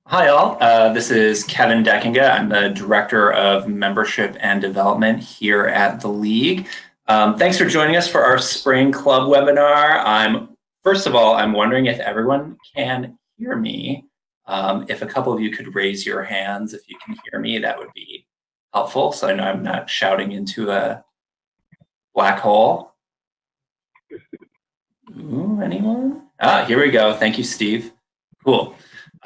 Hi all, this is Kevin Deckinga. I'm the Director of Membership and Development here at the League. Thanks for joining us for our Spring Club webinar. First of all, I'm wondering if everyone can hear me. If a couple of you could raise your hands if you can hear me, that would be helpful, so I know I'm not shouting into a black hole. Ooh, anyone? Here we go. Thank you, Steve. Cool.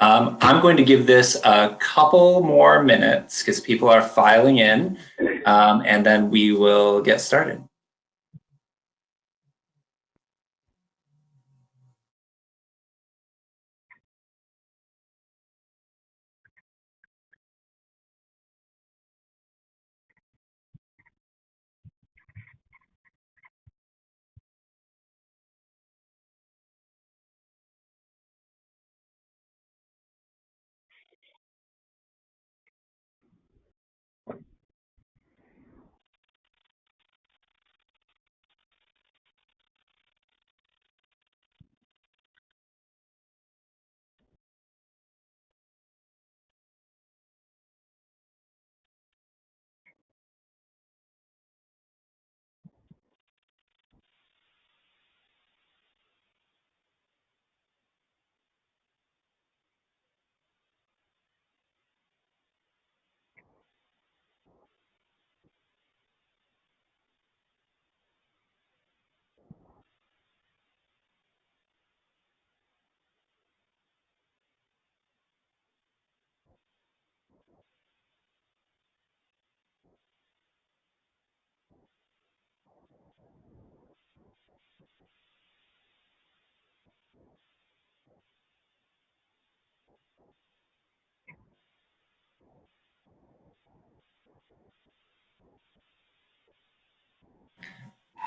I'm going to give this a couple more minutes because people are filing in, and then we will get started.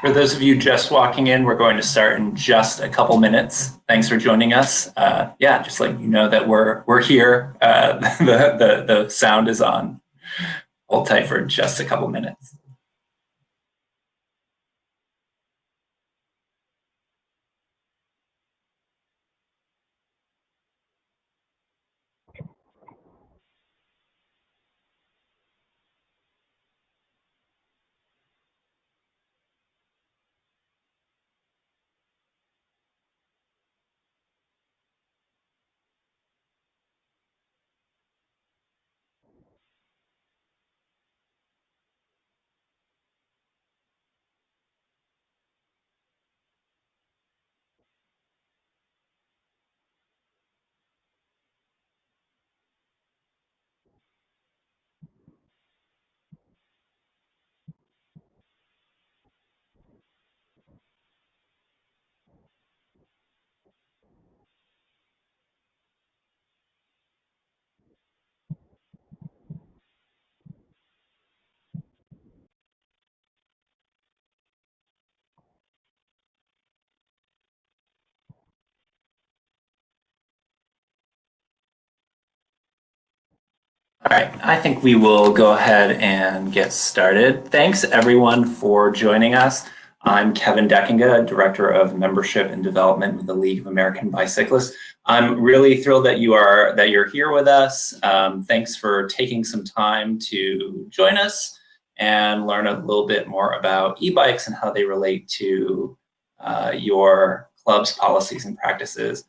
For those of you just walking in, we're going to start in just a couple minutes. Thanks for joining us. Yeah, just letting you know that we're here. The sound is on. Hold tight for just a couple minutes. All right, I think we will go ahead and get started. Thanks everyone for joining us. I'm Kevin Deckinga, Director of Membership and Development with the League of American Bicyclists. I'm really thrilled that you're here with us. Thanks for taking some time to join us and learn a little bit more about e-bikes and how they relate to your club's policies and practices.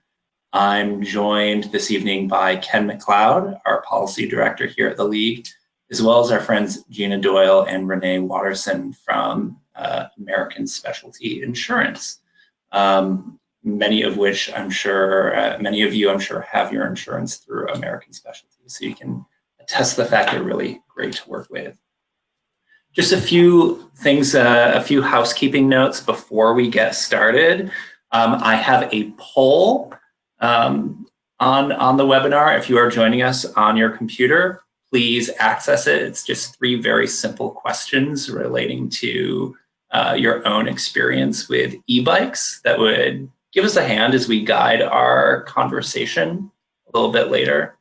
I'm joined this evening by Ken McLeod, our policy director here at the League, as well as our friends Gina Doyle and Renee Watterson from American Specialty Insurance. Many of which I'm sure, many of you I'm sure have your insurance through American Specialty, so you can attest to the fact they're really great to work with. Just a few things, a few housekeeping notes before we get started. I have a poll on the webinar. If you are joining us on your computer, please access it. It's just 3 very simple questions relating to your own experience with e-bikes that would give us a hand as we guide our conversation a little bit later.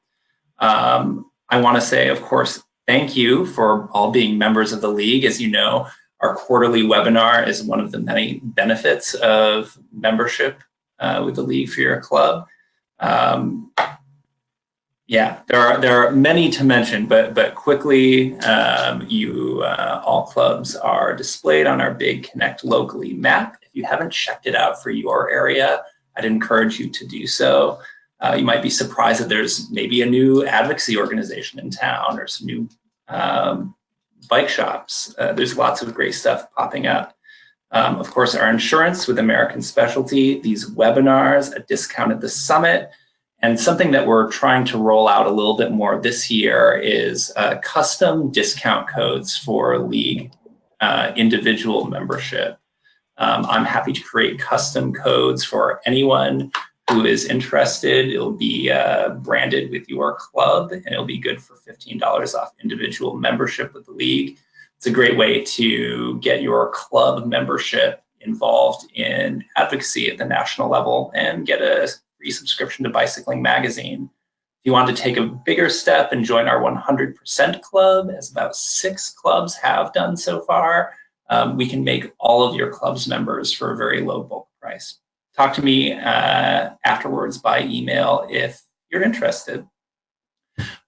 I want to say, of course, thank you for all being members of the League. As you know, our quarterly webinar is one of the many benefits of membership with the League for your club. Yeah, there are many to mention, but quickly, all clubs are displayed on our big Connect Locally map. If you haven't checked it out for your area, I'd encourage you to do so. You might be surprised that there's maybe a new advocacy organization in town or some new bike shops. There's lots of great stuff popping up. Of course, our insurance with American Specialty, these webinars, a discount at the summit, and something that we're trying to roll out a little bit more this year is custom discount codes for league individual membership. I'm happy to create custom codes for anyone who is interested. It'll be branded with your club, and it'll be good for $15 off individual membership with the league. It's a great way to get your club membership involved in advocacy at the national level and get a free subscription to Bicycling Magazine. If you want to take a bigger step and join our 100% club, as about 6 clubs have done so far, we can make all of your club's members for a very low bulk price. Talk to me afterwards by email if you're interested.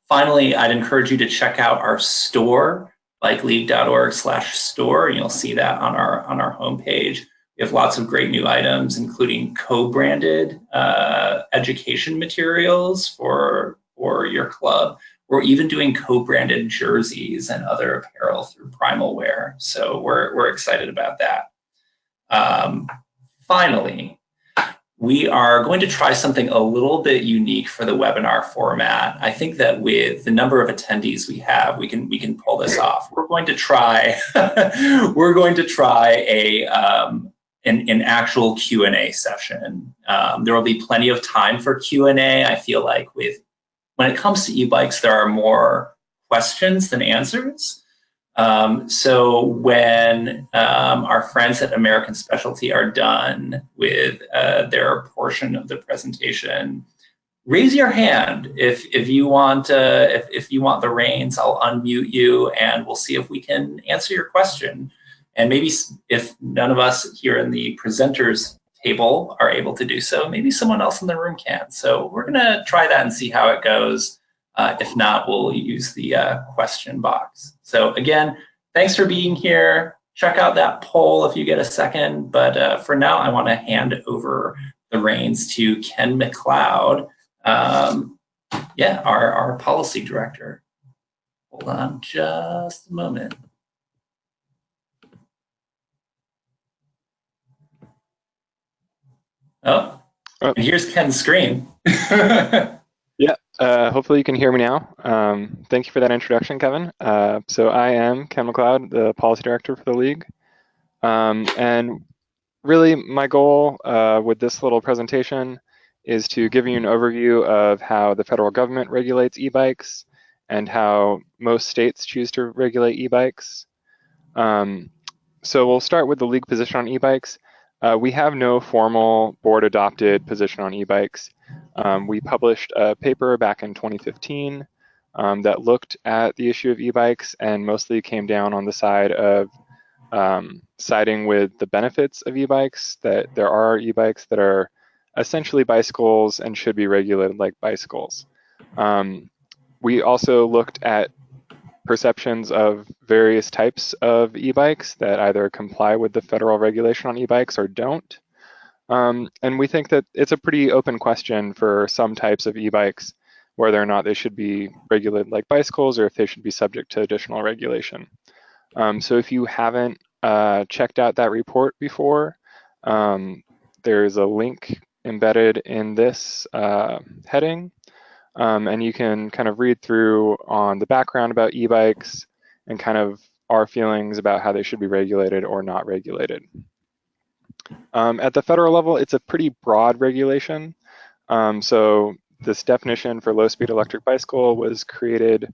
Finally, I'd encourage you to check out our store, bikeleague.org/store, and you'll see that on our homepage. We have lots of great new items, including co-branded education materials for your club. We're even doing co-branded jerseys and other apparel through Primal Wear, so we're excited about that. Finally, we are going to try something a little bit unique for the webinar format. I think that with the number of attendees we have, we can pull this off. We're going to try an actual Q&A session. There will be plenty of time for Q&A. I feel like when it comes to e-bikes, there are more questions than answers. So when our friends at American Specialty are done with their portion of the presentation, raise your hand if you want the reins. I'll unmute you, and we'll see if we can answer your question. And maybe if none of us here in the presenters table are able to do so, maybe someone else in the room can. So we're going to try that and see how it goes. If not, we'll use the question box. So again, thanks for being here. Check out that poll if you get a second. But for now, I want to hand over the reins to Ken McLeod, our policy director. Hold on just a moment. Oh, and here's Ken's screen. Yeah, hopefully you can hear me now. Thank you for that introduction, Kevin. So I am Ken McLeod, the policy director for the league. And really my goal with this little presentation is to give you an overview of how the federal government regulates e-bikes and how most states choose to regulate e-bikes. So we'll start with the league position on e-bikes. We have no formal board-adopted position on e-bikes. We published a paper back in 2015 that looked at the issue of e-bikes and mostly came down on the side of siding with the benefits of e-bikes, that there are e-bikes that are essentially bicycles and should be regulated like bicycles. We also looked at perceptions of various types of e-bikes that either comply with the federal regulation on e-bikes or don't. And we think that it's a pretty open question for some types of e-bikes, whether or not they should be regulated like bicycles or if they should be subject to additional regulation. So if you haven't checked out that report before, there's a link embedded in this heading. And you can kind of read through on the background about e-bikes and kind of our feelings about how they should be regulated or not regulated. At the federal level, it's a pretty broad regulation. So this definition for low-speed electric bicycle was created,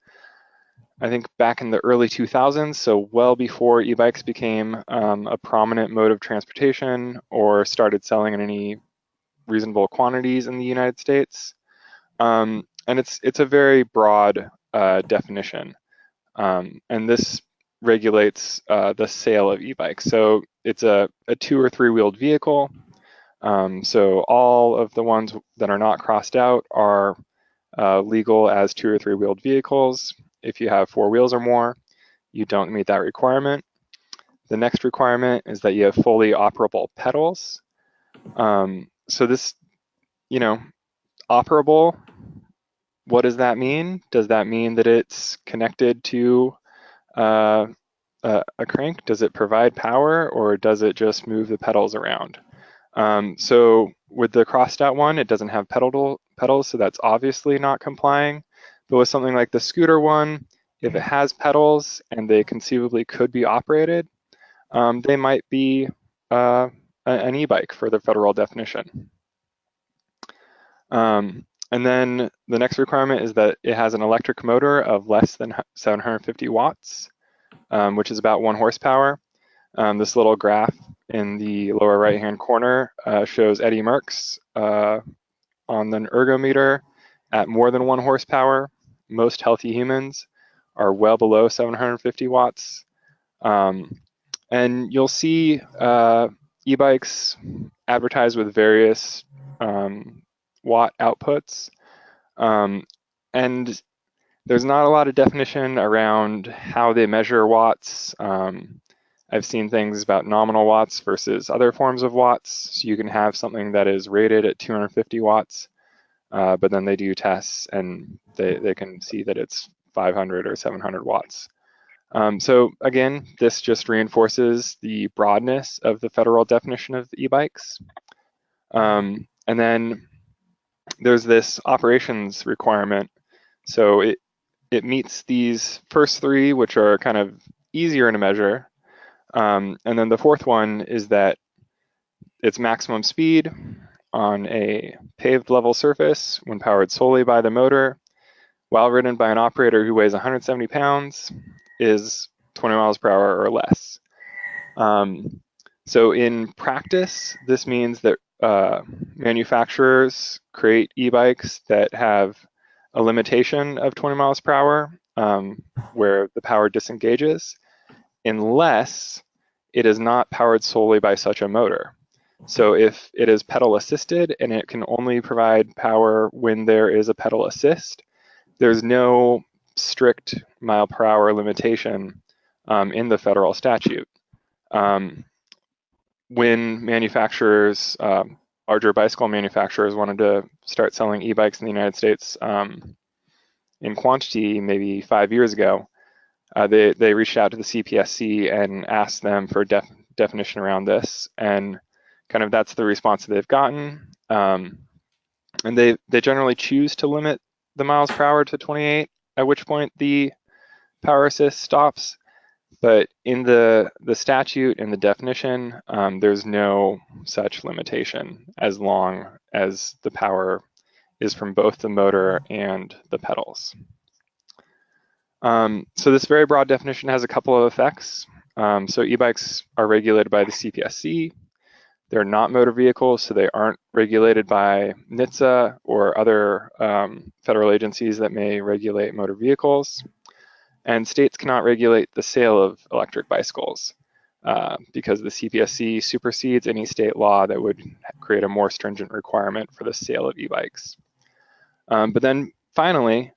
I think, back in the early 2000s, so well before e-bikes became a prominent mode of transportation or started selling in any reasonable quantities in the United States. And it's a very broad definition, and this regulates the sale of e-bikes. So it's a 2- or 3-wheeled vehicle. So all of the ones that are not crossed out are legal as 2 or 3-wheeled vehicles. If you have 4 wheels or more, you don't meet that requirement. The next requirement is that you have fully operable pedals. So this, operable, what does that mean? Does that mean that it's connected to a crank? Does it provide power, or does it just move the pedals around? So with the crossed out one, it doesn't have pedals, so that's obviously not complying. But with something like the scooter one, if it has pedals and they conceivably could be operated, they might be an e-bike for the federal definition. And then the next requirement is that it has an electric motor of less than 750 watts, which is about 1 horsepower. This little graph in the lower right-hand corner shows Eddie Merckx on an ergometer at more than 1 horsepower. Most healthy humans are well below 750 watts. And you'll see e-bikes advertised with various watt outputs. And there's not a lot of definition around how they measure watts. I've seen things about nominal watts versus other forms of watts. So you can have something that is rated at 250 watts, but then they do tests and they can see that it's 500 or 700 watts. So again, this just reinforces the broadness of the federal definition of e-bikes. And then there's this operations requirement. So it meets these first 3, which are kind of easier to measure. And then the fourth one is that it's maximum speed on a paved level surface when powered solely by the motor, while ridden by an operator who weighs 170 pounds, is 20 miles per hour or less. So in practice, this means that manufacturers create e-bikes that have a limitation of 20 miles per hour where the power disengages, unless it is not powered solely by such a motor. So if it is pedal assisted and it can only provide power when there is a pedal assist, there's no strict mile per hour limitation in the federal statute. When manufacturers, larger bicycle manufacturers, wanted to start selling e-bikes in the United States in quantity maybe 5 years ago, they reached out to the CPSC and asked them for definition around this, and kind of that's the response that they've gotten. And they generally choose to limit the miles per hour to 28, at which point the power assist stops. But in the statute and the definition, there's no such limitation as long as the power is from both the motor and the pedals. So this very broad definition has a couple of effects. So e-bikes are regulated by the CPSC. They're not motor vehicles, so they aren't regulated by NHTSA or other federal agencies that may regulate motor vehicles. And states cannot regulate the sale of electric bicycles because the CPSC supersedes any state law that would create a more stringent requirement for the sale of e-bikes. But then finally,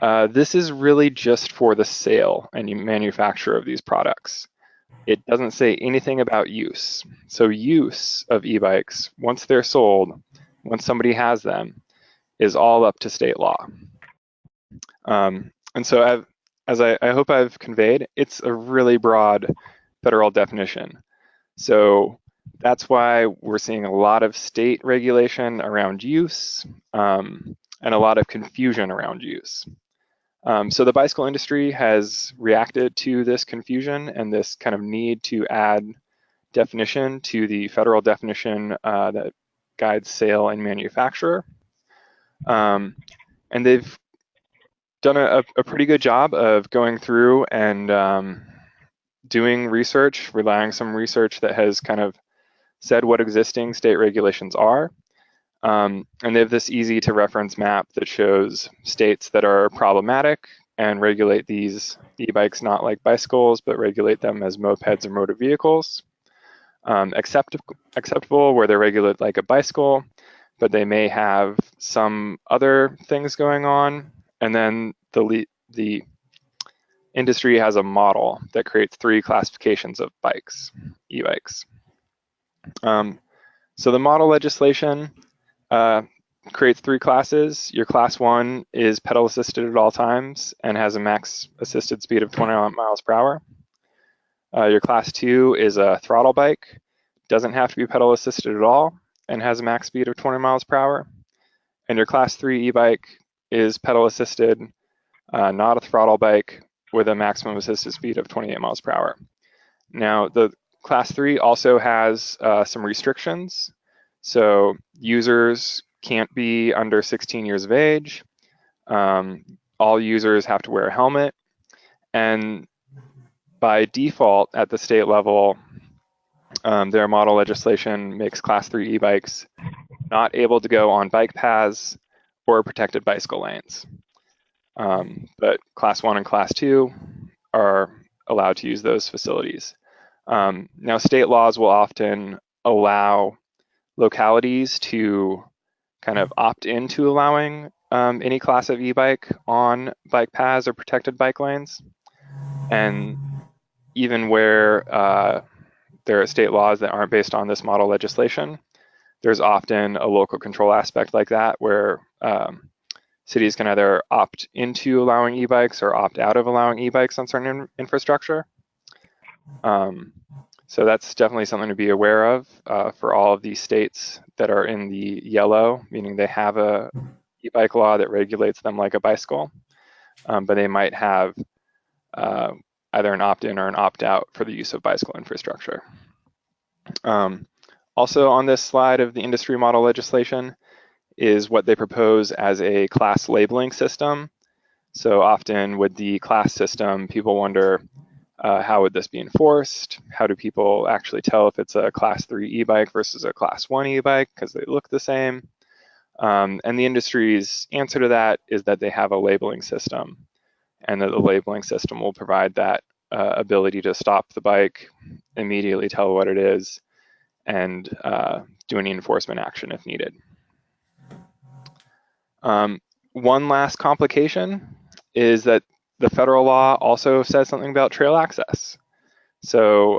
this is really just for the sale and manufacture of these products. It doesn't say anything about use. So use of e-bikes, once they're sold, once somebody has them, is all up to state law. And so as I hope I've conveyed, it's a really broad federal definition. So that's why we're seeing a lot of state regulation around use and a lot of confusion around use. So the bicycle industry has reacted to this confusion and this kind of need to add definition to the federal definition that guides sale and manufacture. And they've done a pretty good job of going through and doing research, relying on some research that has kind of said what existing state regulations are. And they have this easy to reference map that shows states that are problematic and regulate these e-bikes not like bicycles, but regulate them as mopeds or motor vehicles. Acceptable where they're regulated like a bicycle, but they may have some other things going on. And then the industry has a model that creates 3 classifications of bikes, e-bikes. So the model legislation creates 3 classes. Your class 1 is pedal assisted at all times and has a max assisted speed of 20 miles per hour. Your class 2 is a throttle bike, doesn't have to be pedal assisted at all, and has a max speed of 20 miles per hour. And your class 3 e-bike is pedal assisted, not a throttle bike, with a maximum assisted speed of 28 miles per hour. Now, the class 3 also has some restrictions. So users can't be under 16 years of age. All users have to wear a helmet. And by default, at the state level, their model legislation makes class 3 e-bikes not able to go on bike paths or protected bicycle lanes. But class 1 and class 2 are allowed to use those facilities. Now, state laws will often allow localities to kind of opt into allowing any class of e-bike on bike paths or protected bike lanes. And even where there are state laws that aren't based on this model legislation, there's often a local control aspect like that where cities can either opt into allowing e-bikes or opt out of allowing e-bikes on certain infrastructure. So that's definitely something to be aware of for all of these states that are in the yellow, meaning they have a e-bike law that regulates them like a bicycle, but they might have either an opt-in or an opt-out for the use of bicycle infrastructure. Also on this slide of the industry model legislation is what they propose as a class labeling system. So often with the class system, people wonder, how would this be enforced? How do people actually tell if it's a class 3 e-bike versus a class 1 e-bike because they look the same? And the industry's answer to that is that they have a labeling system, and that the labeling system will provide that ability to stop the bike, immediately tell what it is, and do any enforcement action if needed. One last complication is that the federal law also says something about trail access. So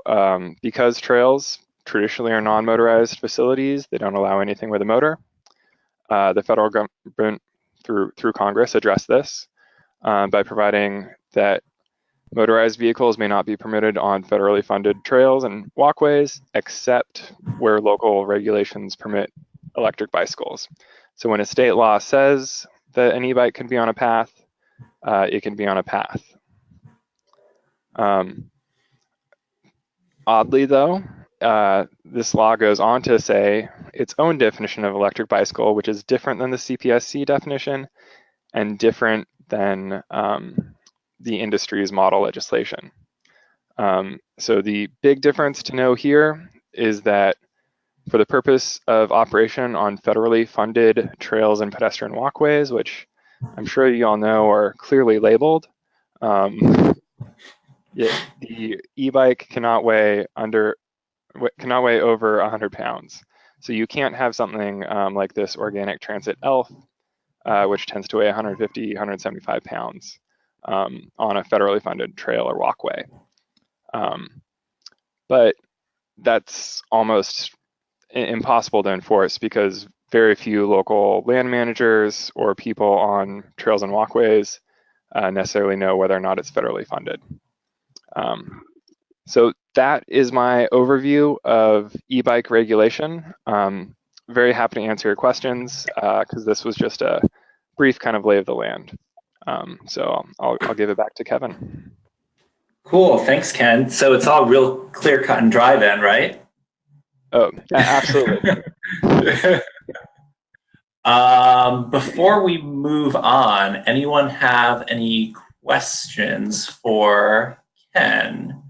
because trails traditionally are non-motorized facilities, they don't allow anything with a motor. The federal government, through Congress, addressed this by providing that motorized vehicles may not be permitted on federally funded trails and walkways, except where local regulations permit electric bicycles. So when a state law says that an e-bike can be on a path, it can be on a path. Oddly though, this law goes on to say its own definition of electric bicycle, which is different than the CPSC definition and different than the industry's model legislation. So the big difference to know here is that for the purpose of operation on federally funded trails and pedestrian walkways, which I'm sure you all know are clearly labeled, the e-bike cannot weigh over 100 pounds. So you can't have something like this organic transit ELF, which tends to weigh 150, 175 pounds on a federally funded trail or walkway. But that's almost impossible to enforce because very few local land managers or people on trails and walkways necessarily know whether or not it's federally funded. So that is my overview of e-bike regulation. Very happy to answer your questions because this was just a brief kind of lay of the land. So I'll give it back to Kevin. Cool, thanks, Ken. So it's all real clear cut and dry then, right? Oh, absolutely. Before we move on, anyone have any questions for Ken?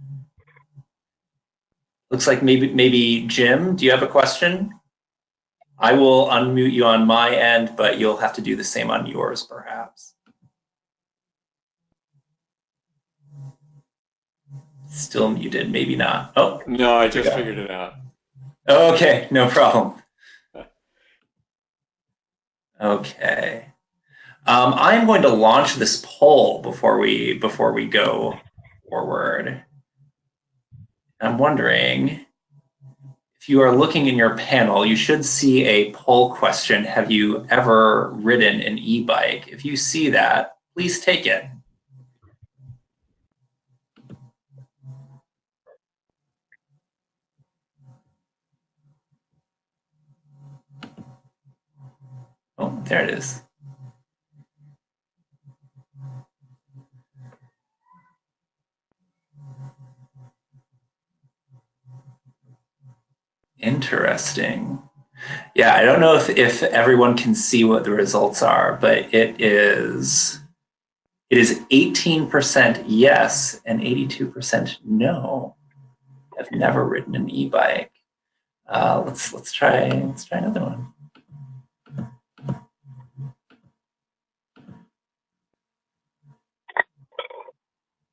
Looks like maybe Jim, do you have a question? I will unmute you on my end, but you'll have to do the same on yours, perhaps. Still muted, maybe not. Oh. No, I just figured it out. Okay, no problem. Okay. I'm going to launch this poll before we go forward. I'm wondering if you are looking in your panel, you should see a poll question. Have you ever ridden an e-bike? If you see that, please take it. Oh, there it is. Interesting. Yeah, I don't know if everyone can see what the results are, but it is 18% yes and 82% no. I've never ridden an e-bike. Let's try another one.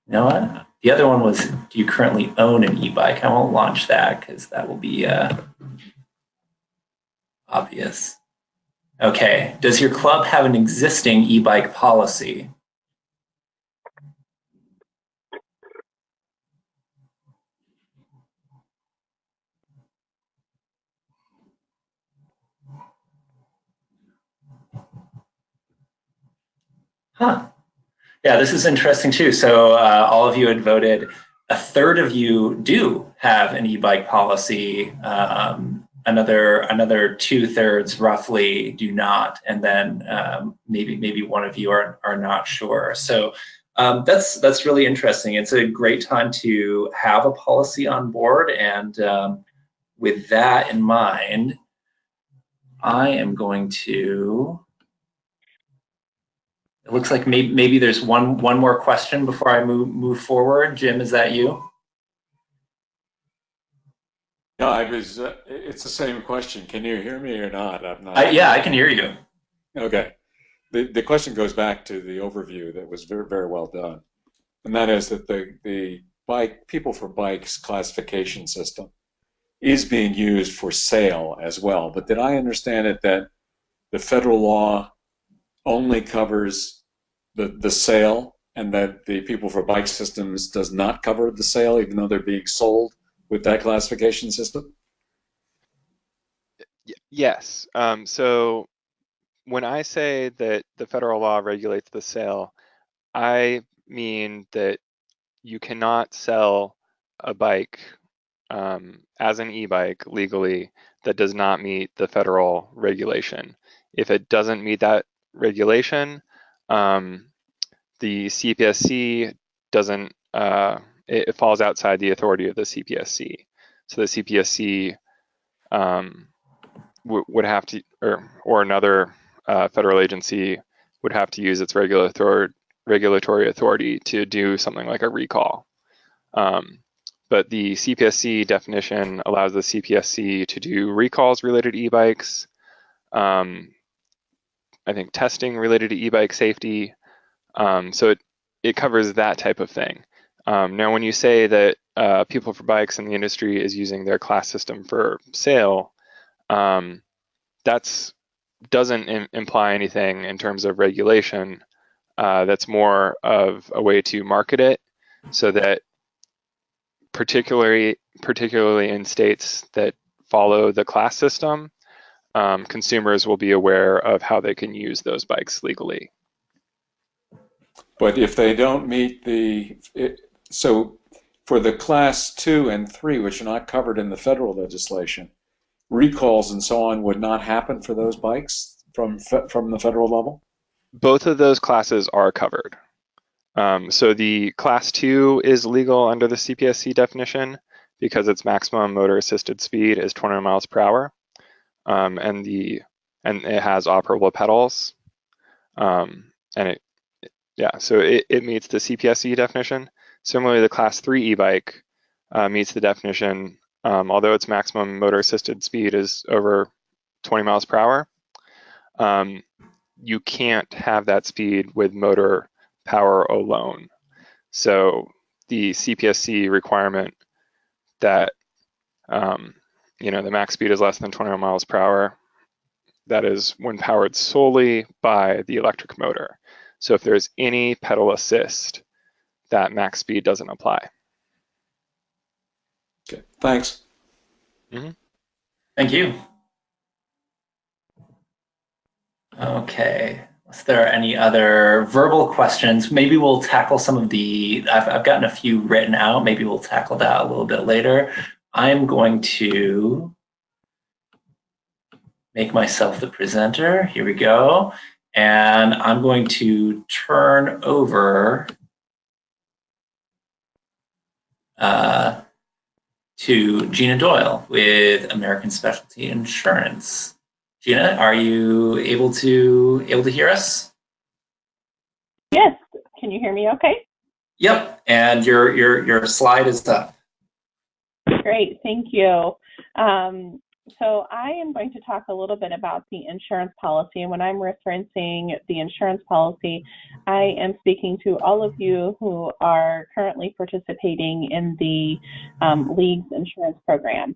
You know what? The other one was, do you currently own an e-bike? I won't launch that because that will be obvious. Okay. Does your club have an existing e-bike policy? Huh. Yeah, this is interesting too. So all of you had voted. A third of you do have an e-bike policy. Another 2/3 roughly do not, and then maybe one of you are not sure. So that's really interesting. It's a great time to have a policy on board, and with that in mind, I am going to. It looks like maybe there's one more question before I move forward. Jim, is that you? No, I was. It's the same question. Can you hear me or not? I'm not. Yeah, I can hear you. Okay. The question goes back to the overview that was very, very well done, and that is that the bike people for bikes classification system is being used for sale as well. But did I understand it that the federal law only covers the sale, and that the people for bike systems does not cover the sale, even though they're being sold with that classification system? Yes. So when I say that the federal law regulates the sale, I mean that you cannot sell a bike as an e-bike legally that does not meet the federal regulation. If it doesn't meet that regulation, the CPSC doesn't, it falls outside the authority of the CPSC. So the CPSC would have to, or another federal agency would have to use its regulatory authority to do something like a recall. But the CPSC definition allows the CPSC to do recalls related to e-bikes, I think testing related to e-bike safety. So it covers that type of thing. Now, when you say that people for bikes in the industry is using their class system for sale, that doesn't imply anything in terms of regulation. That's more of a way to market it so that particularly in states that follow the class system, consumers will be aware of how they can use those bikes legally. But if they don't meet so for the class 2 and 3, which are not covered in the federal legislation, recalls and so on would not happen for those bikes from the federal level? Both of those classes are covered. So the class 2 is legal under the CPSC definition because its maximum motor assisted speed is 20 miles per hour, and it has operable pedals, so it meets the CPSC definition. Similarly, the class 3 e-bike meets the definition, although its maximum motor assisted speed is over 20 miles per hour. You can't have that speed with motor power alone. So the CPSC requirement that the max speed is less than 20 miles per hour, that is when powered solely by the electric motor. So if there's any pedal assist, that max speed doesn't apply. Okay, thanks. Mm-hmm. Thank you. Okay. If there are any other verbal questions, maybe we'll tackle some of the, I've gotten a few written out. Maybe we'll tackle that a little bit later. I'm going to make myself the presenter. Here we go. And I'm going to turn over to Gina Doyle with American Specialty Insurance. Gina, are you able to hear us? Yes. Can you hear me okay? Yep. And your slide is up. Great. Thank you. So I am going to talk a little bit about the insurance policy. And when I'm referencing the insurance policy, I am speaking to all of you who are currently participating in the League's insurance program.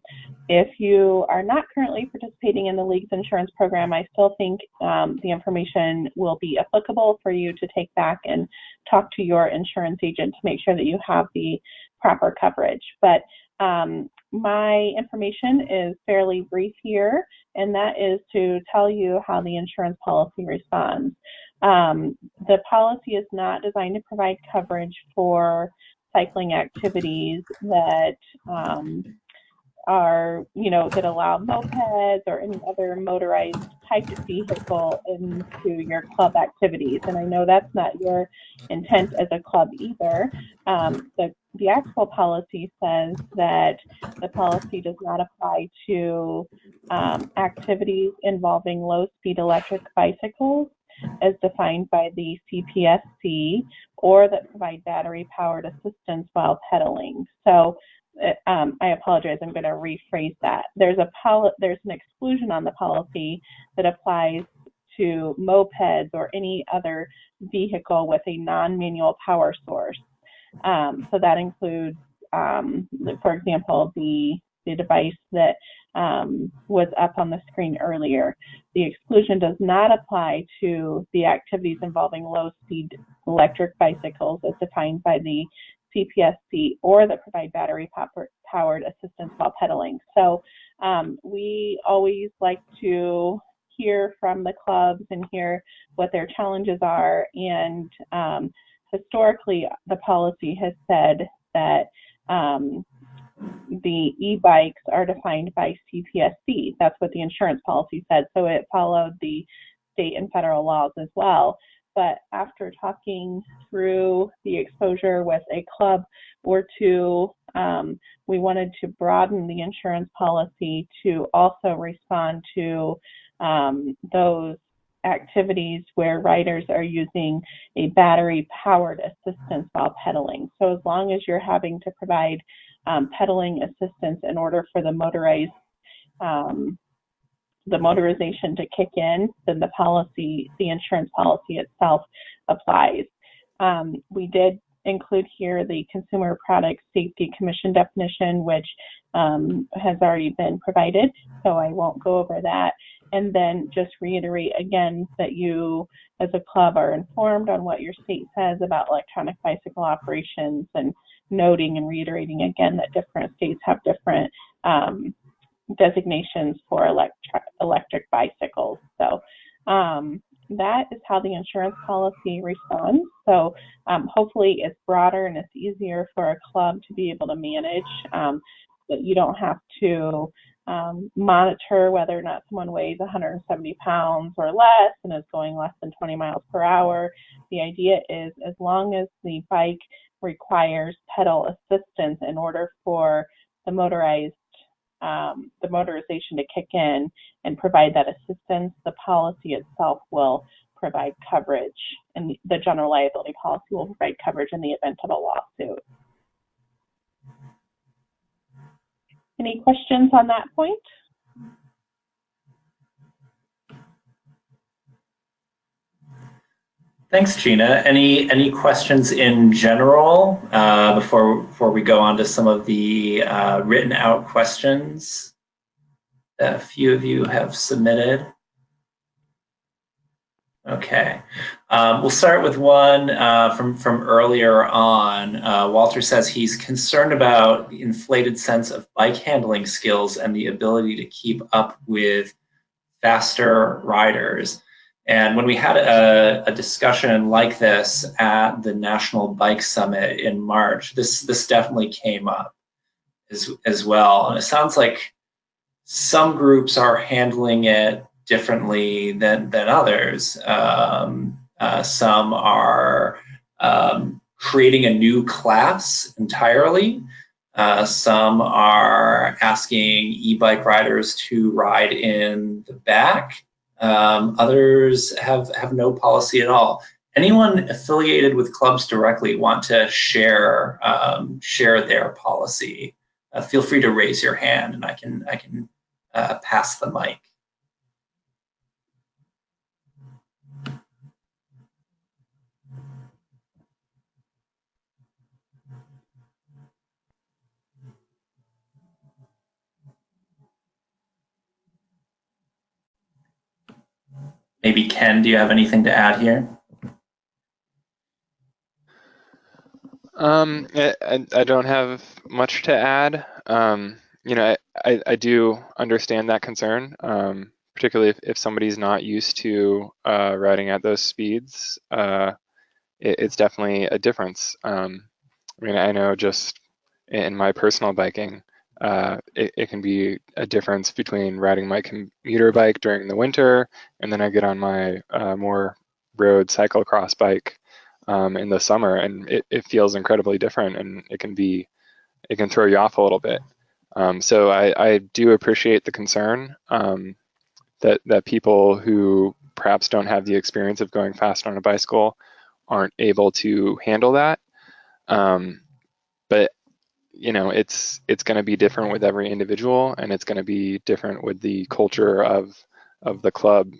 If you are not currently participating in the League's insurance program, I still think the information will be applicable for you to take back and talk to your insurance agent to make sure that you have the proper coverage. But my information is fairly brief here, and that is to tell you how the insurance policy responds. The policy is not designed to provide coverage for cycling activities that are, that allow mopeds or any other motorized type of vehicle into your club activities. And I know that's not your intent as a club either. The actual policy says that the policy does not apply to activities involving low-speed electric bicycles as defined by the CPSC, or that provide battery-powered assistance while pedaling. So I apologize, I'm going to rephrase that. There's an exclusion on the policy that applies to mopeds or any other vehicle with a non-manual power source. So that includes, for example, the device that was up on the screen earlier. The exclusion does not apply to the activities involving low-speed electric bicycles as defined by the CPSC, or that provide battery-powered assistance while pedaling. So we always like to hear from the clubs and hear what their challenges are. And historically, the policy has said that the e-bikes are defined by CPSC. That's what the insurance policy said. So it followed the state and federal laws as well. But after talking through the exposure with a club or two, we wanted to broaden the insurance policy to also respond to those activities where riders are using a battery-powered assistance while pedaling. So as long as you're having to provide pedaling assistance in order for the motorization to kick in, then the insurance policy itself applies. We did include here the Consumer Product Safety Commission definition, which has already been provided, so I won't go over that. And then just reiterate again that you as a club are informed on what your state says about electronic bicycle operations, and noting and reiterating again that different states have different designations for electric bicycles. So that is how the insurance policy responds. So hopefully it's broader and it's easier for a club to be able to manage, that you don't have to monitor whether or not someone weighs 170 pounds or less and is going less than 20 miles per hour. The idea is, as long as the bike requires pedal assistance in order for the motorization to kick in and provide that assistance, the policy itself will provide coverage, and the general liability policy will provide coverage in the event of a lawsuit. Any questions on that point? Thanks, Gina. Any questions in general before we go on to some of the written out questions that a few of you have submitted? Okay. We'll start with one from earlier on. Walter says he's concerned about the inflated sense of bike handling skills and the ability to keep up with faster riders. And when we had a discussion like this at the National Bike Summit in March, this definitely came up as well. And it sounds like some groups are handling it differently than others. Some are creating a new class entirely. Some are asking e-bike riders to ride in the back. Others have no policy at all. Anyone affiliated with clubs directly want to share their policy? Feel free to raise your hand, and I can pass the mic. Maybe Ken, do you have anything to add here? I don't have much to add. You know, I do understand that concern, particularly if somebody's not used to riding at those speeds. It's definitely a difference. I mean, I know just in my personal biking, it can be a difference between riding my commuter bike during the winter, and then I get on my more road cyclocross bike in the summer, and it feels incredibly different, and it can throw you off a little bit. So I do appreciate the concern that people who perhaps don't have the experience of going fast on a bicycle aren't able to handle that. But you know, it's going to be different with every individual, and it's going to be different with the culture of the club,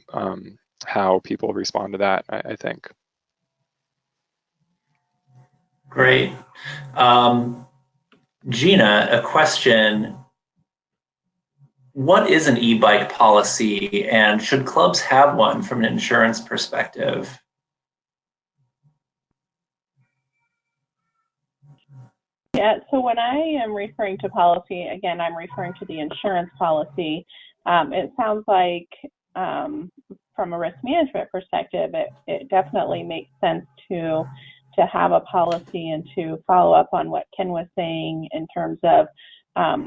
how people respond to that, I think. Great. Gina, a question. What is an e-bike policy, and should clubs have one from an insurance perspective? Yeah, so when I am referring to policy, again, I'm referring to the insurance policy. It sounds like from a risk management perspective, it definitely makes sense to have a policy and to follow up on what Ken was saying in terms of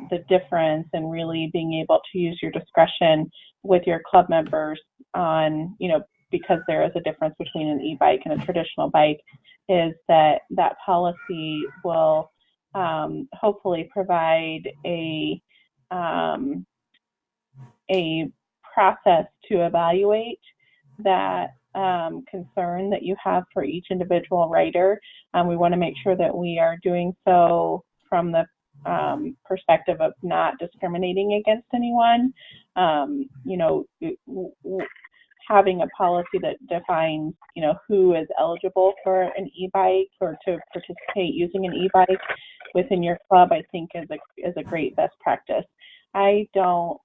the difference and really being able to use your discretion with your club members on, you know, because there is a difference between an e-bike and a traditional bike, is that policy will hopefully provide a process to evaluate that concern that you have for each individual rider. We want to make sure that we are doing so from the perspective of not discriminating against anyone. You know, having a policy that defines, you know, who is eligible for an e-bike or to participate using an e-bike within your club, I think is a great best practice. I don't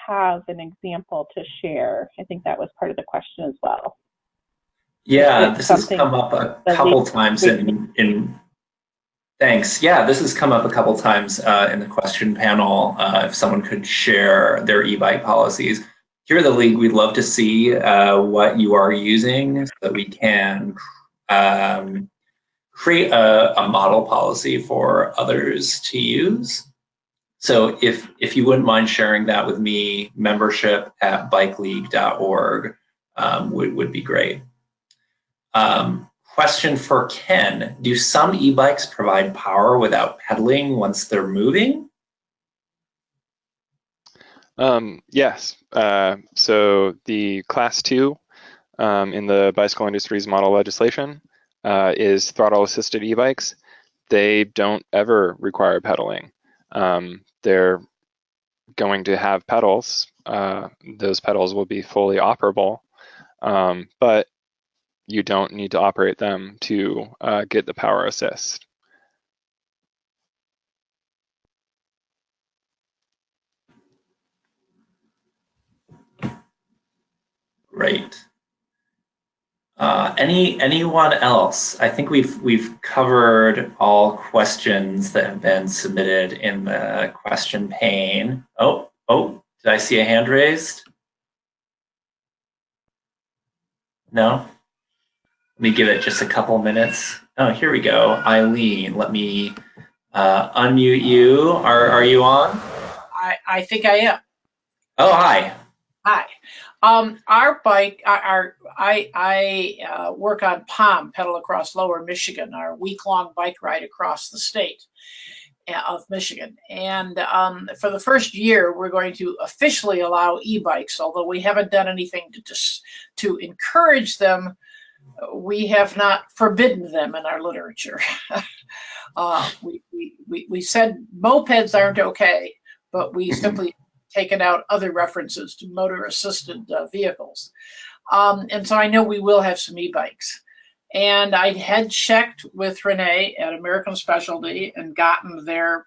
have an example to share. I think that was part of the question as well. Yeah, this has come up a couple times in thanks. Yeah, this has come up a couple times in the question panel. If someone could share their e-bike policies. Here at the League, we'd love to see what you are using so that we can create a model policy for others to use. So if you wouldn't mind sharing that with me, membership@bikeleague.org would be great. Question for Ken. Do some e-bikes provide power without pedaling once they're moving? Yes. So the Class 2 in the bicycle industry's model legislation is throttle-assisted e-bikes. They don't ever require pedaling. They're going to have pedals. Those pedals will be fully operable, but you don't need to operate them to get the power assist. Great. Anyone else? I think we've covered all questions that have been submitted in the question pane. Oh, did I see a hand raised? No? Let me give it just a couple minutes. Oh, here we go. Eileen, let me unmute you. Are you on? I think I am. Oh, hi. Hi. Our bike, I work on POM, Pedal Across Lower Michigan, our week-long bike ride across the state of Michigan. And for the first year, we're going to officially allow e-bikes, although we haven't done anything to encourage them. We have not forbidden them in our literature. We said mopeds aren't okay, but we simply taken out other references to motor-assisted vehicles. And so I know we will have some e-bikes. And I had checked with Renee at American Specialty and gotten their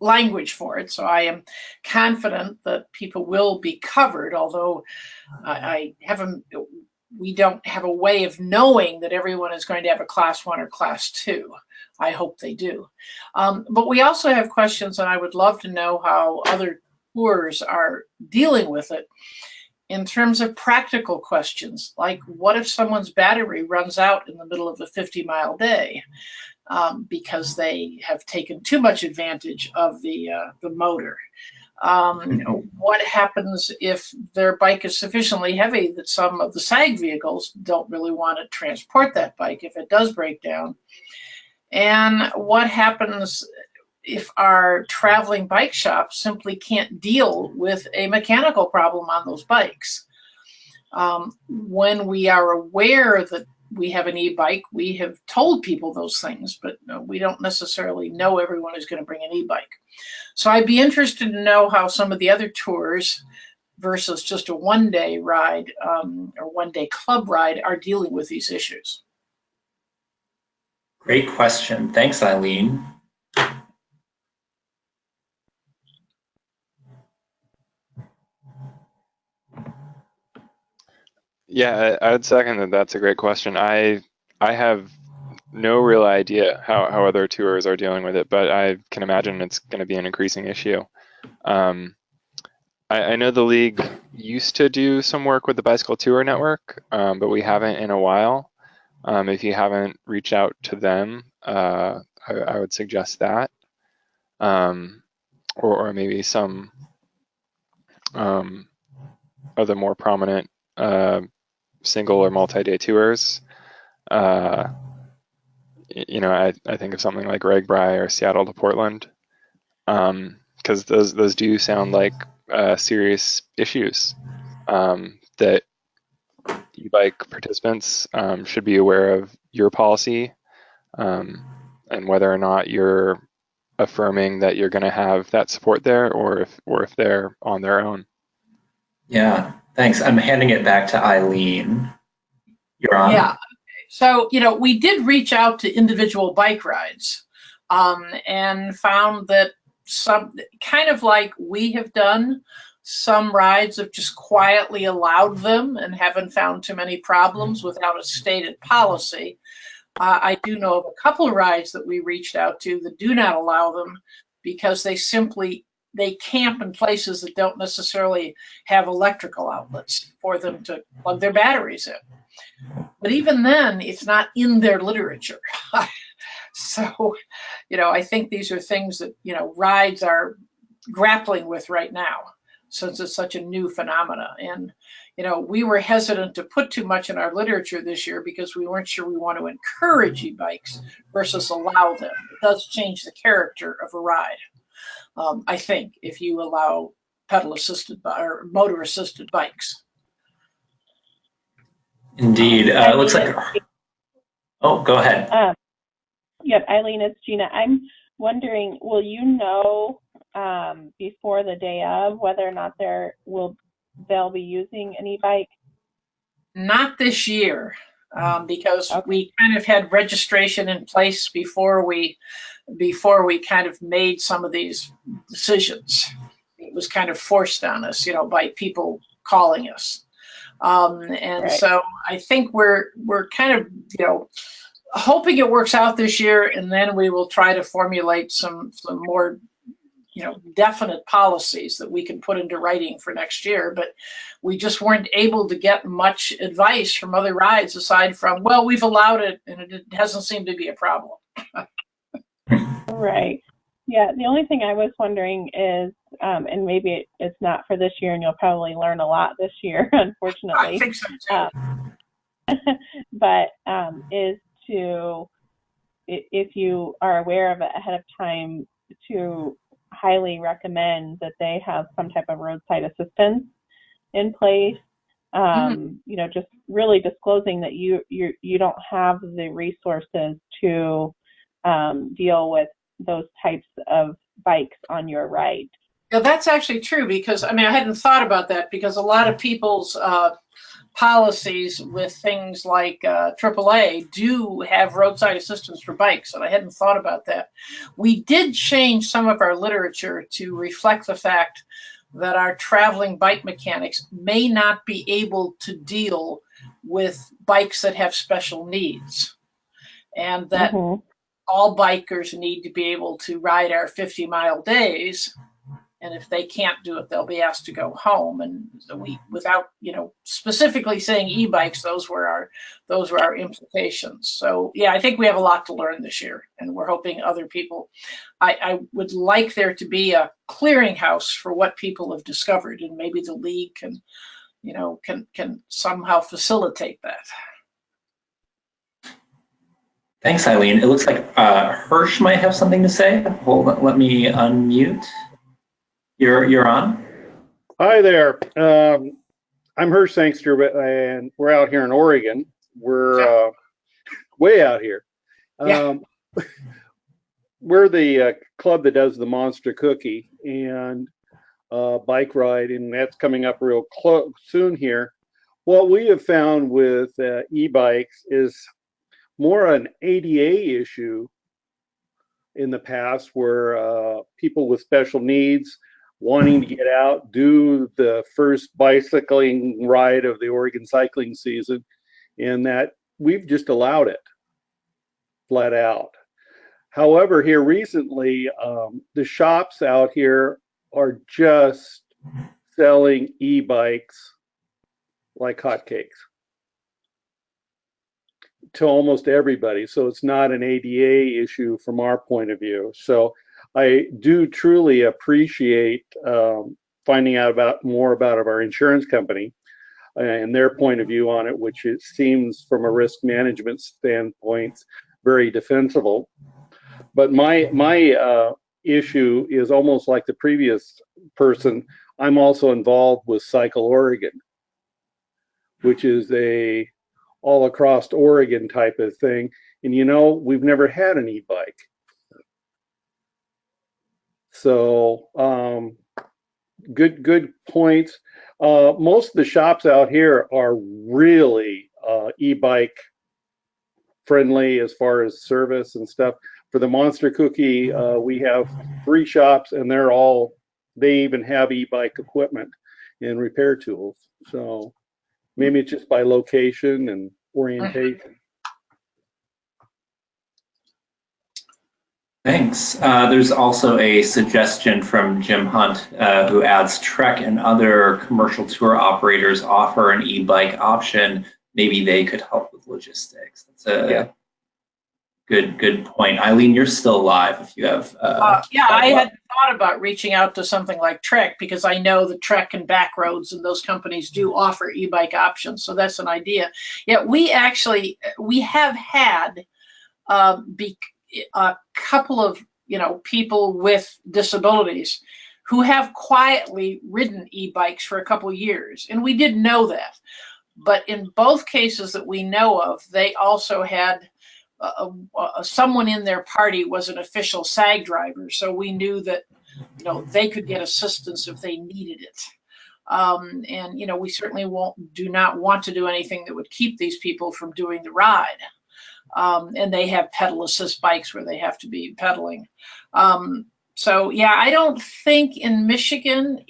language for it. So I am confident that people will be covered, although we don't have a way of knowing that everyone is going to have a class 1 or class 2. I hope they do. But we also have questions, and I would love to know how other tours are dealing with it in terms of practical questions, like what if someone's battery runs out in the middle of a 50-mile day because they have taken too much advantage of the motor? What happens if their bike is sufficiently heavy that some of the SAG vehicles don't really want to transport that bike if it does break down? And what happens if our traveling bike shop simply can't deal with a mechanical problem on those bikes? When we are aware that we have an e-bike, we have told people those things, but we don't necessarily know everyone is going to bring an e-bike. So I'd be interested to know how some of the other tours versus just a one-day ride or one-day club ride are dealing with these issues. Great question. Thanks, Eileen. Yeah, I would second that. That's a great question. I have no real idea how other tours are dealing with it, but I can imagine it's going to be an increasing issue. I know the league used to do some work with the Bicycle Tour Network, but we haven't in a while. If you haven't reached out to them, I would suggest that, or maybe some other more prominent single or multi-day tours. You know, I think of something like RegBri or Seattle to Portland, because those do sound like serious issues that e-bike participants should be aware of your policy and whether or not you're affirming that you're going to have that support there, or if they're on their own. Yeah, thanks. I'm handing it back to Eileen. You're on. Yeah. So, you know, we did reach out to individual bike rides and found that some, kind of like we have done, some rides have just quietly allowed them and haven't found too many problems without a stated policy. I do know of a couple of rides that we reached out to that do not allow them because they camp in places that don't necessarily have electrical outlets for them to plug their batteries in. But even then, it's not in their literature. So, you know, I think these are things that, you know, rides are grappling with right now, since it's such a new phenomena. And, you know, we were hesitant to put too much in our literature this year because we weren't sure we want to encourage e-bikes versus allow them. It does change the character of a ride, I think, if you allow pedal-assisted or motor-assisted bikes. Indeed. It looks like. Oh, go ahead. Yep, Eileen, it's Gina. I'm wondering, will you know before the day of whether or not they'll be using an e-bike? Not this year, because we kind of had registration in place before we kind of made some of these decisions. It was kind of forced on us, you know, by people calling us. And Right. so I think we're kind of, hoping it works out this year, and then we will try to formulate some more definite policies that we can put into writing for next year. But we just weren't able to get much advice from other rides aside from, well, we've allowed it and it hasn't seemed to be a problem. Right. Yeah, the only thing I was wondering is, and maybe it's not for this year, and you'll probably learn a lot this year, unfortunately. I think so too. But is to, if you are aware of it ahead of time, to highly recommend that they have some type of roadside assistance in place. Just really disclosing that you don't have the resources to deal with those types of bikes on your ride. Yeah, that's actually true, because I hadn't thought about that, because a lot of people's policies with things like AAA do have roadside assistance for bikes, and I hadn't thought about that. We did change some of our literature to reflect the fact that our traveling bike mechanics may not be able to deal with bikes that have special needs, and that all bikers need to be able to ride our 50-mile days. And if they can't do it, they'll be asked to go home. And we, without specifically saying e-bikes, those were our implications. So yeah, I think we have a lot to learn this year, and we're hoping other people. I would like there to be a clearinghouse for what people have discovered, and maybe the league can somehow facilitate that. Thanks, Eileen. It looks like Hirsch might have something to say. Hold on, let me unmute. You're on. Hi there. I'm Hirsch Sangster, and we're out here in Oregon. We're way out here. We're the club that does the Monster Cookie and bike ride, and that's coming up real close soon here. What we have found with e-bikes is more an ADA issue in the past, where people with special needs wanting to get out, do the first bicycling ride of the Oregon cycling season, and that we've just allowed it flat out. However, here recently, the shops out here are just selling e-bikes like hotcakes to almost everybody. So it's not an ADA issue from our point of view. So I do truly appreciate finding out more about our insurance company and their point of view on it, which it seems from a risk management standpoint very defensible. But my issue is almost like the previous person. I'm also involved with Cycle Oregon, which is a all across Oregon type of thing. And we've never had an e-bike. So good points. Most of the shops out here are really e-bike friendly as far as service and stuff. For the Monster Cookie, we have 3 shops, and they even have e-bike equipment and repair tools. So maybe it's just by location and orientation. Thanks. There's also a suggestion from Jim Hunt, who adds Trek and other commercial tour operators offer an e-bike option. Maybe they could help with logistics. That's a good point. Eileen, you're still live if you have. I had thought about reaching out to something like Trek, because I know that Trek and Backroads and those companies do offer e-bike options. So that's an idea. Yeah, we have had a couple of people with disabilities who have quietly ridden e-bikes for a couple of years, and we did know that. But in both cases that we know of, they also had someone in their party was an official SAG driver, so we knew that they could get assistance if they needed it. And we certainly do not want to do anything that would keep these people from doing the ride. And they have pedal assist bikes where they have to be pedaling. So yeah, I don't think in Michigan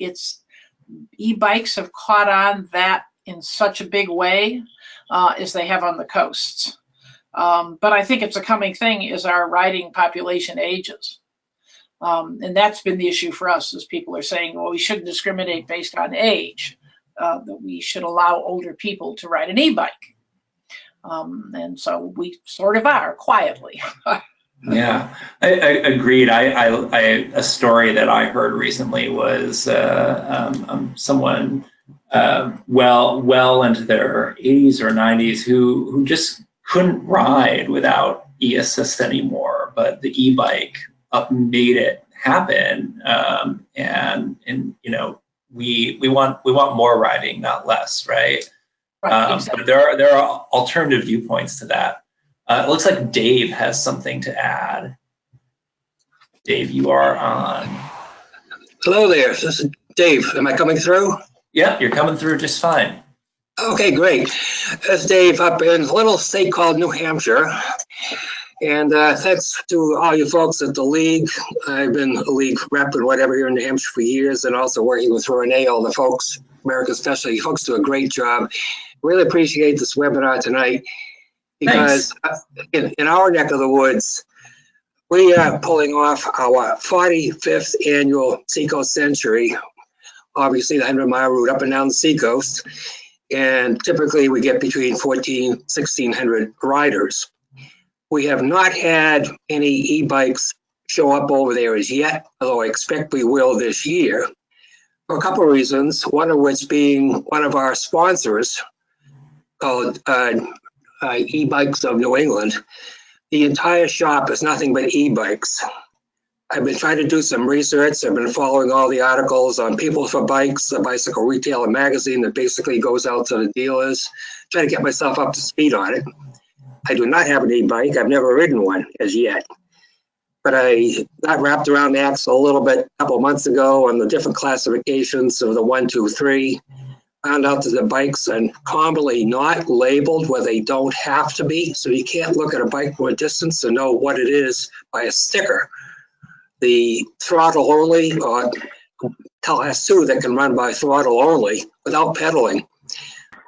e-bikes have caught on that in such a big way as they have on the coasts. But I think it's a coming thing as our riding population ages. And that's been the issue for us, as people are saying, well, we shouldn't discriminate based on age, that we should allow older people to ride an e-bike. And so we sort of are, quietly. Yeah, I agreed. A story that I heard recently was someone well into their 80s or 90s who just couldn't ride without e-assist anymore, but the e-bike made it happen. And you know, we want more riding, not less, right? Right, exactly. But there are alternative viewpoints to that. It looks like Dave has something to add. Dave, you are on. Hello there, this is Dave. Am I coming through? Yeah, you're coming through just fine. Okay, great. It's Dave up in a little state called New Hampshire. And thanks to all you folks at the League. I've been a League rep and whatever here in New Hampshire for years, and also working with Renee, all the folks, American Specialty folks do a great job. Really appreciate this webinar tonight, because in our neck of the woods, we are pulling off our 45th annual Seacoast Century, obviously the 100-mile route up and down the Seacoast, and typically we get between 1,400, 1,600 riders. We have not had any e-bikes show up over there as yet, although I expect we will this year, for a couple of reasons, one of which being one of our sponsors called E-Bikes of New England. The entire shop is nothing but e-bikes. I've been trying to do some research. I've been following all the articles on People for Bikes, the bicycle retailer magazine that basically goes out to the dealers, trying to get myself up to speed on it. I do not have an e-bike. I've never ridden one as yet. But I got wrapped around the axle a little bit a couple of months ago on the different classifications of the 1, 2, 3. Found out that the bikes are commonly not labeled where they don't have to be. So you can't look at a bike from a distance to know what it is by a sticker. The throttle only, or Class 2 that can run by throttle only without pedaling,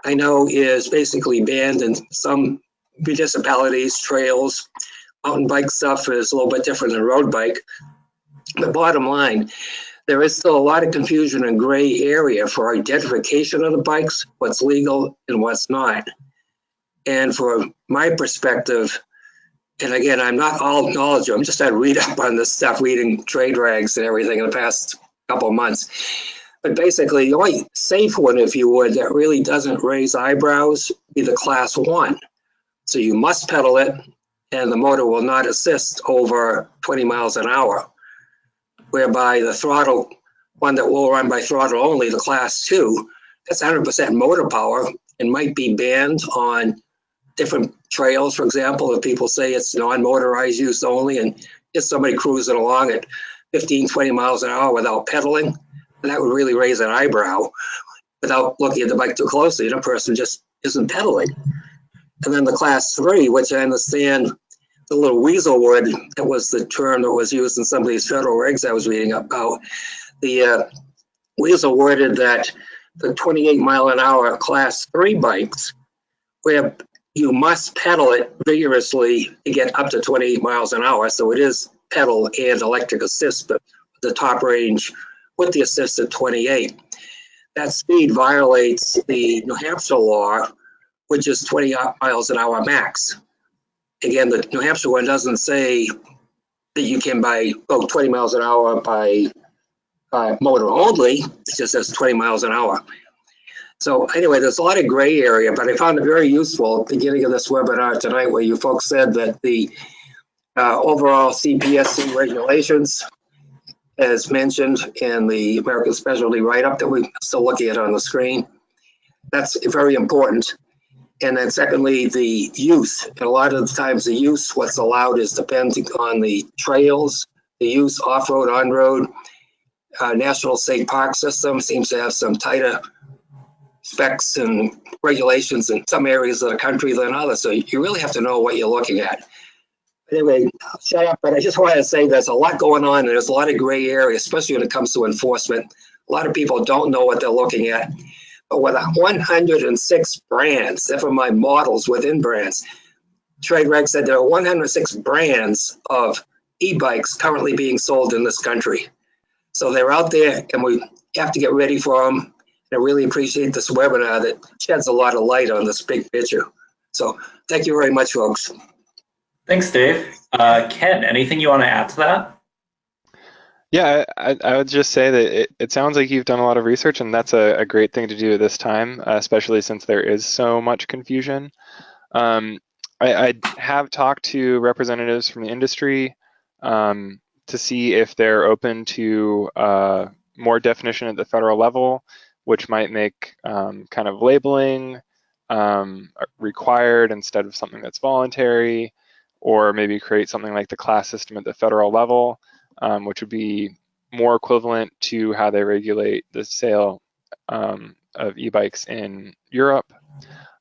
I know is basically banned in some municipalities, trails. Mountain bike stuff is a little bit different than road bike. The bottom line, there is still a lot of confusion and gray area for identification of the bikes, what's legal and what's not. And from my perspective, and again, I'm not all knowledgeable, I'm just trying to read up on this stuff, reading trade rags and everything in the past couple of months. But basically, the only safe one, if you would, that really doesn't raise eyebrows be the Class 1. So you must pedal it, and the motor will not assist over 20 miles an hour. Whereby the throttle, one that will run by throttle only, the Class 2, that's 100% motor power and might be banned on different trails, for example, if people say it's non-motorized use only and just somebody cruising along at 15, 20 miles an hour without pedaling, that would really raise an eyebrow without looking at the bike too closely. The person just isn't pedaling. And then the Class 3, which I understand the little weasel word, that was the term that was used in some of these federal regs I was reading about. The weasel worded that the 28 mile an hour Class 3 bikes, where you must pedal it vigorously to get up to 28 miles an hour. So it is pedal and electric assist, but the top range with the assist at 28. That speed violates the New Hampshire law, which is 20 miles an hour max. Again, the New Hampshire one doesn't say that you can go 20 miles an hour by motor only. It just says 20 miles an hour. So anyway, there's a lot of gray area, but I found it very useful at the beginning of this webinar tonight where you folks said that the overall CPSC regulations, as mentioned in the American Specialty write-up that we're still looking at on the screen, that's very important. And then secondly, the use. And a lot of the times the use, what's allowed is depending on the trails, the use off-road, on-road. National State Park System seems to have some tighter specs and regulations in some areas of the country than others. So you really have to know what you're looking at. Anyway, I'll shut up, but I just wanted to say there's a lot going on and there's a lot of gray area, especially when it comes to enforcement. A lot of people don't know what they're looking at. with 106 brands, never mind models within brands. Trade Reg said there are 106 brands of e-bikes currently being sold in this country. So they're out there, and we have to get ready for them. And I really appreciate this webinar that sheds a lot of light on this big picture. So thank you very much, folks. Thanks, Dave. Ken, anything you want to add to that? Yeah, I would just say that it sounds like you've done a lot of research, and that's a great thing to do at this time, especially since there is so much confusion. I have talked to representatives from the industry to see if they're open to more definition at the federal level, which might make kind of labeling required instead of something that's voluntary, or maybe create something like the class system at the federal level, which would be more equivalent to how they regulate the sale of e-bikes in Europe.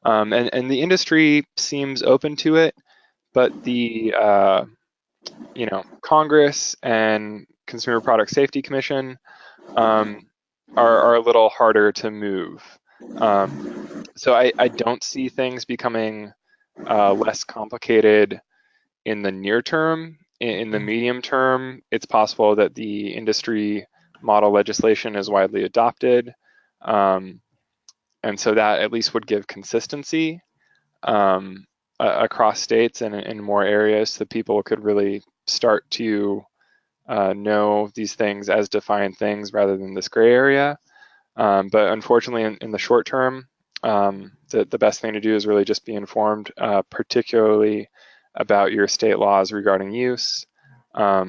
And the industry seems open to it, but the Congress and Consumer Product Safety Commission are a little harder to move. So I don't see things becoming less complicated in the near term. In the medium term, it's possible that the industry model legislation is widely adopted. And so that at least would give consistency across states and in more areas, so people could really start to know these things as defined things rather than this gray area. But unfortunately, in the short term, the best thing to do is really just be informed, particularly about your state laws regarding use. But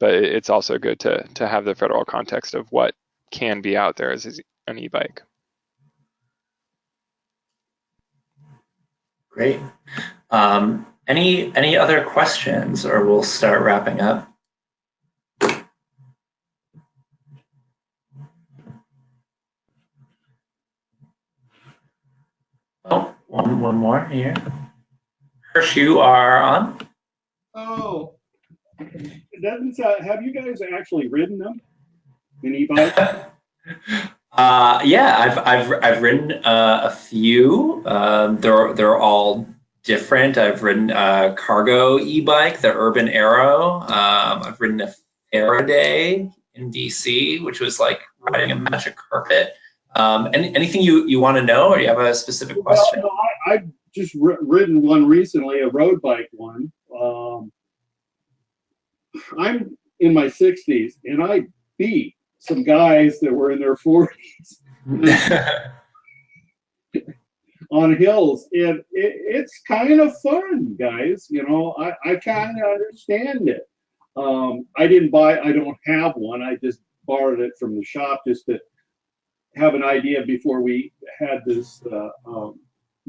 it's also good to have the federal context of what can be out there as an e-bike. Great. Any other questions, or we'll start wrapping up? Oh, one more here. Hirsch, you are on. Oh, it doesn't sound, have you guys actually ridden them in e-bike? Yeah, I've ridden a few. They're all different. I've ridden a cargo e-bike, the Urban Arrow. I've ridden a Faraday in DC, which was like riding a magic carpet. Anything you want to know, or you have a specific question? Well, no, I've just ridden one recently, a road bike one. I'm in my 60s, and I beat some guys that were in their 40s on hills, and it's kind of fun, guys. I kind of understand it. I don't have one. I just borrowed it from the shop just to have an idea before we had this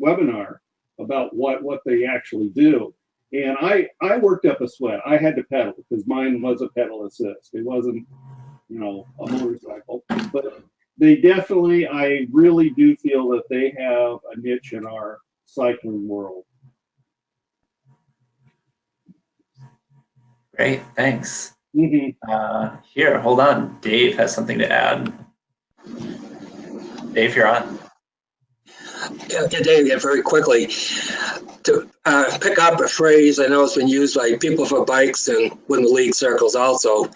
webinar about what they actually do. And I worked up a sweat. I had to pedal because mine was a pedal assist. It wasn't, a motorcycle. But they definitely, I really do feel that they have a niche in our cycling world. Great, thanks. Mm-hmm. Here, hold on. Dave has something to add. Dave, you're on. Yeah, Dave, very quickly, to pick up a phrase I know has been used by people for bikes and within the league circles also.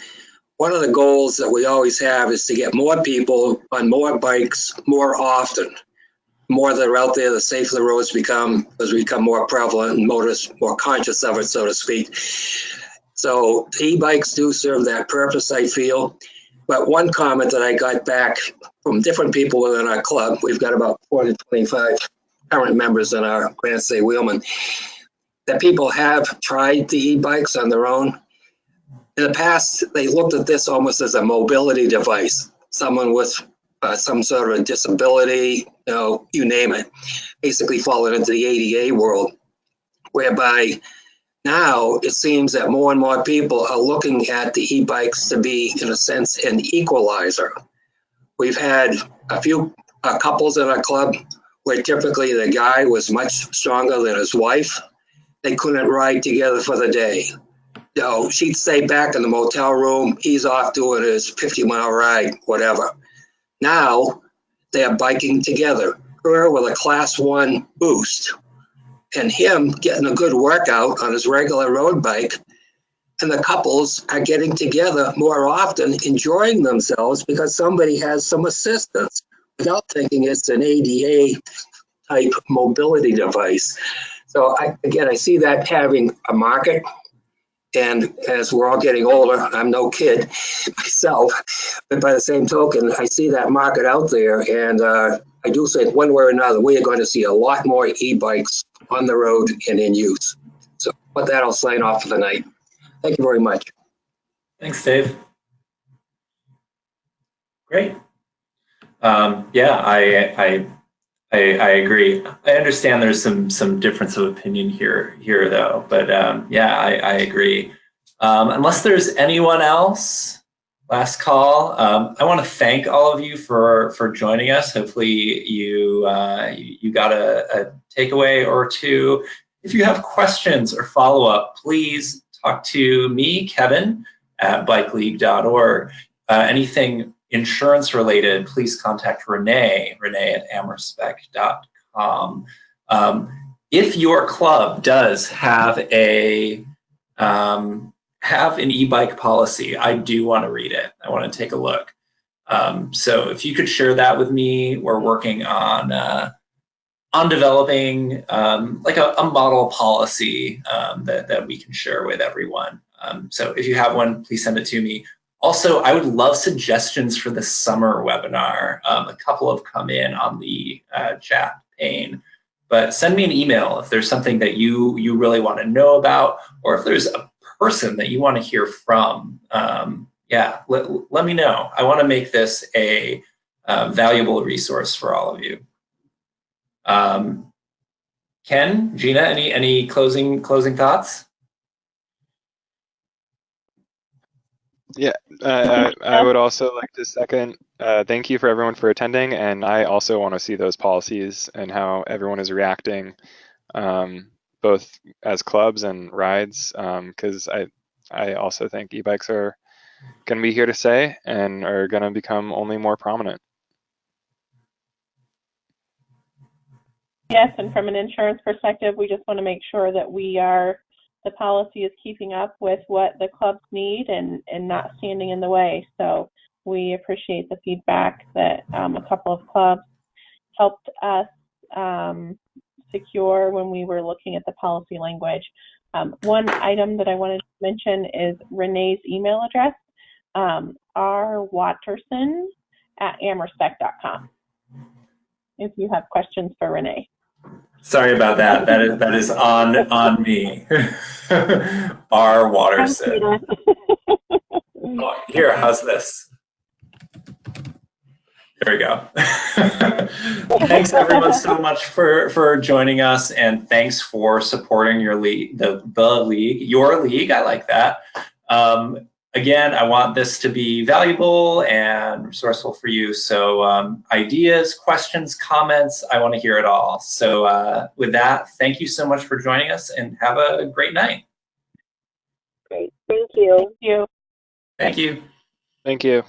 One of the goals that we always have is to get more people on more bikes more often. The more that are out there, the safer the roads become, as we become more prevalent and motorists more conscious of it, so to speak. So e-bikes do serve that purpose, I feel. But one comment that I got back from different people within our club, we've got about 425 current members in our Grand State Wheelman, that people have tried the e-bikes on their own. In the past, they looked at this almost as a mobility device. Someone with some sort of a disability, you name it, basically falling into the ADA world, whereby now it seems that more and more people are looking at the e-bikes to be, in a sense, an equalizer. We've had a few couples in our club where typically the guy was much stronger than his wife. They couldn't ride together for the day. She'd stay back in the motel room. He's off doing his 50-mile ride, whatever. Now, they're biking together. Her with a class 1 boost, and him getting a good workout on his regular road bike. And the couples are getting together more often, enjoying themselves because somebody has some assistance without thinking it's an ADA type mobility device. So I see that having a market. And as we're all getting older, I'm no kid myself, but by the same token, I see that market out there. And I do think one way or another, we are going to see a lot more e-bikes on the road and in use. So with that, I'll sign off for the night. Thank you very much. Thanks, Dave. Great. Yeah, I agree. I understand there's some difference of opinion here though, but yeah, I agree. Unless there's anyone else, last call. I want to thank all of you for joining us. Hopefully you got a takeaway or two. If you have questions or follow-up, please talk to me, Kevin, at bikeleague.org. Anything insurance related, please contact Renee at amerspec.com. If your club does have an e-bike policy, I do want to read it. I want to take a look. So if you could share that with me, we're working on developing like a model policy that we can share with everyone. So if you have one, please send it to me. Also, I would love suggestions for the summer webinar. A couple have come in on the chat pane, but send me an email if there's something that you really want to know about, or if there's a person that you want to hear from. Yeah, let me know. I want to make this a valuable resource for all of you. Ken, Gina, any closing thoughts? Yeah, I would also like to second, thank you for everyone for attending, and I also want to see those policies and how everyone is reacting, both as clubs and rides, because I also think e-bikes are going to be here to stay and are going to become only more prominent. Yes, and from an insurance perspective, we just want to make sure that the policy is keeping up with what the clubs need and not standing in the way. So we appreciate the feedback that a couple of clubs helped us secure when we were looking at the policy language. One item that I wanted to mention is Renee's email address, rwatterson@amerspec.com, if you have questions for Renee. Sorry about that. That is on me. R. Watterson. Oh, here, how's this? There we go. Thanks everyone so much for joining us, and thanks for supporting your league, the league, your league. I like that. Again, I want this to be valuable and resourceful for you. So ideas, questions, comments, I want to hear it all. So with that, thank you so much for joining us, and have a great night. Great. Thank you. Thank you. Thank you. Thank you.